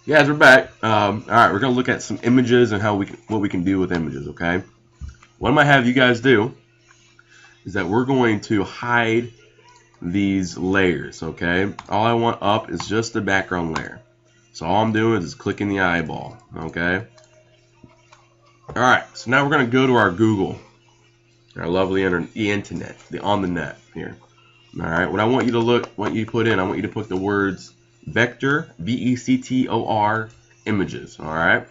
Guys, we're back. All right, we're gonna look at some images and what we can do with images. Okay, what I'm gonna have you guys do is that we're going to hide these layers. Okay, all I want up is just the background layer. So all I'm doing is clicking the eyeball. Okay. All right. So now we're gonna go to our Google, our lovely internet, on the net here. All right. What I want you to put in, I want you to put the words vector, vector, images. All right.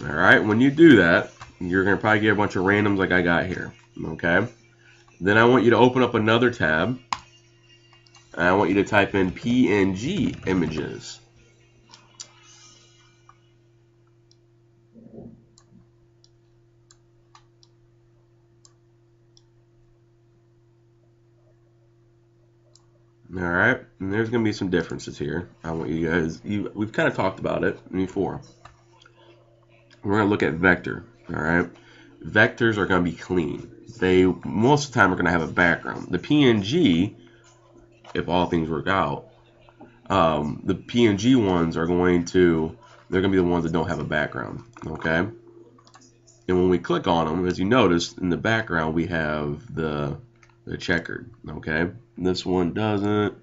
All right, when you do that, you're going to probably get a bunch of randoms like I got here. Okay. Then I want you to open up another tab. And I want you to type in PNG images. All right, and there's going to be some differences here. I want you guys, we've kind of talked about it before. We're going to look at vector. All right, vectors are going to be clean. They most of the time are going to have a background. The PNG, if all things work out, the PNG ones are they're going to be the ones that don't have a background. Okay. And when we click on them, as you notice, in the background we have the checkered. Okay. This one doesn't.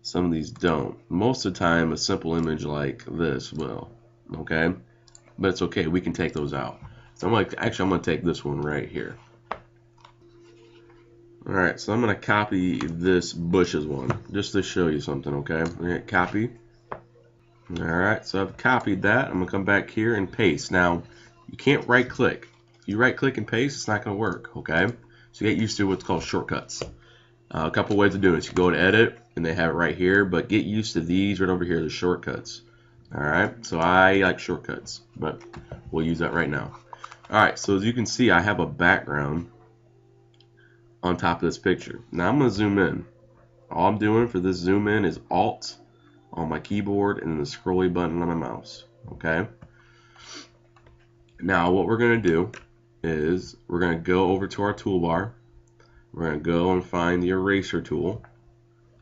Some of these don't. Most of the time, a simple image like this will. Okay. But it's okay. We can take those out. So I'm gonna take this one right here. All right. So I'm gonna copy this bushes one just to show you something. Okay. I'm gonna hit copy. All right. So I've copied that. I'm gonna come back here and paste. Now, you can't right click. If you right click and paste, it's not gonna work. Okay. So get used to what's called shortcuts. A couple ways of doing it. You go to edit, and they have it right here, but get used to these right over here, the shortcuts. All right, so I like shortcuts, but we'll use that right now. All right, so as you can see, I have a background on top of this picture. Now I'm gonna zoom in. All I'm doing for this zoom in is Alt on my keyboard and the scrolly button on my mouse. Okay. Now what we're gonna do is we're gonna go over to our toolbar. We're going to go and find the eraser tool,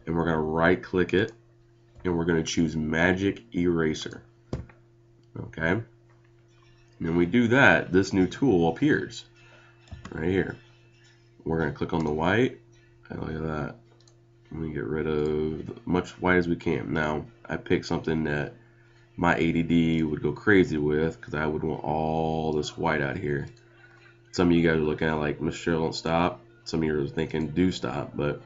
and we're going to right click it, and we're going to choose magic eraser. Okay. And when we do that, this new tool appears right here. We're going to click on the white, and look at that. Let me get rid of as much white as we can. Now I picked something that my ADD would go crazy with, because I would want all this white out here. Some of you guys are looking at like, Mr. Don't stop. Some of you are thinking, do stop, but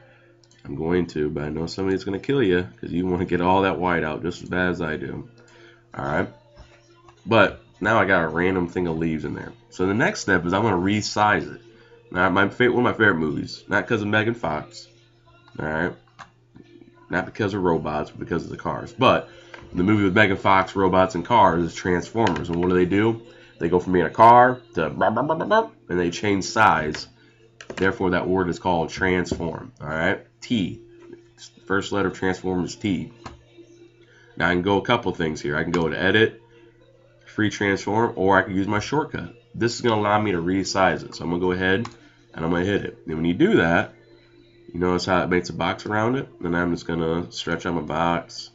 I'm going to, but I know somebody's going to kill you because you want to get all that white out just as bad as I do. All right. But now I got a random thing of leaves in there. So the next step is I'm going to resize it. Now, one of my favorite movies, not because of Megan Fox. All right. Not because of robots, but because of the cars. But the movie with Megan Fox, robots, and cars is Transformers. And what do? They go from being a car to and they change size. Therefore, that word is called transform. All right, T. First letter of transform is T. Now I can go a couple things here. I can go to edit, free transform, or I can use my shortcut. This is going to allow me to resize it. So I'm going to go ahead and I'm going to hit it. And when you do that, you notice how it makes a box around it. And I'm just going to stretch out my box.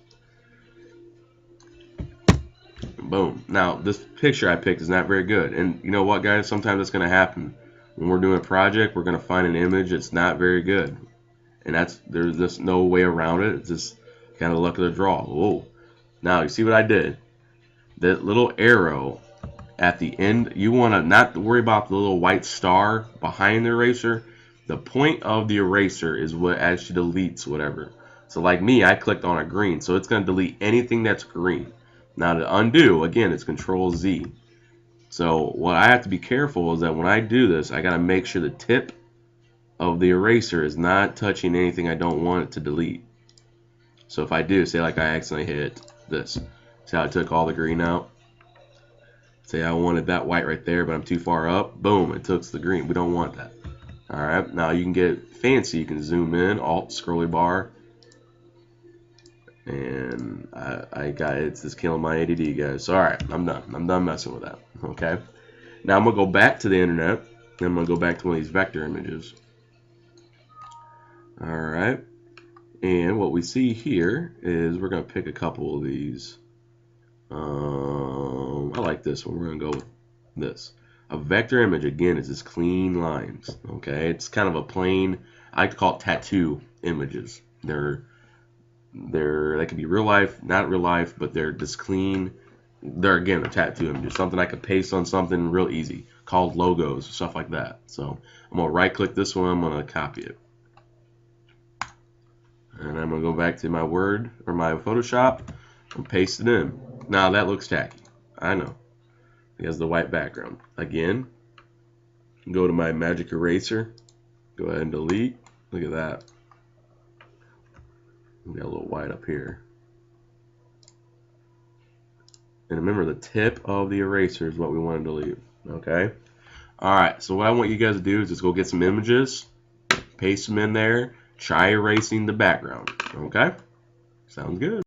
Boom. Now this picture I picked is not very good. And you know what, guys? Sometimes it's going to happen. When we're doing a project, we're going to find an image that's not very good. And there's just no way around it. It's just kind of luck of the draw. Whoa. Now, you see what I did? That little arrow at the end, you want to not worry about the little white star behind the eraser. The point of the eraser is what actually deletes whatever. So like me, I clicked on a green, so it's going to delete anything that's green. Now to undo, again, it's Control Z. So what I have to be careful is that when I do this, I got to make sure the tip of the eraser is not touching anything I don't want it to delete. So if I do, say like I accidentally hit this, see how I took all the green out? Say I wanted that white right there, but I'm too far up, boom, it took the green. We don't want that. All right, now you can get fancy. You can zoom in, Alt, scrolly bar, and I got it. It's just killing my ADD, guys. So all right, I'm done. I'm done messing with that. Okay. Now I'm gonna go back to the internet, and I'm gonna go back to one of these vector images. All right, And what we see here is we're going to pick a couple of these. I like this one. We're going to go with this. A vector image, again, is just clean lines. Okay, it's kind of a plain, I like to call it tattoo images. They can be real life, not real life, but they're just clean. They're, again, a tattoo image, something I could paste on something real easy, called logos, stuff like that. So I'm going to right click this one, I'm going to copy it. And I'm going to go back to my Word or my Photoshop and paste it in. Now that looks tacky, I know. It has the white background. Again, go to my magic eraser, go ahead and delete. Look at that. We got a little white up here. And remember, the tip of the eraser is what we want to delete. Okay? Alright, so what I want you guys to do is just go get some images, paste them in there, try erasing the background. Okay? Sounds good.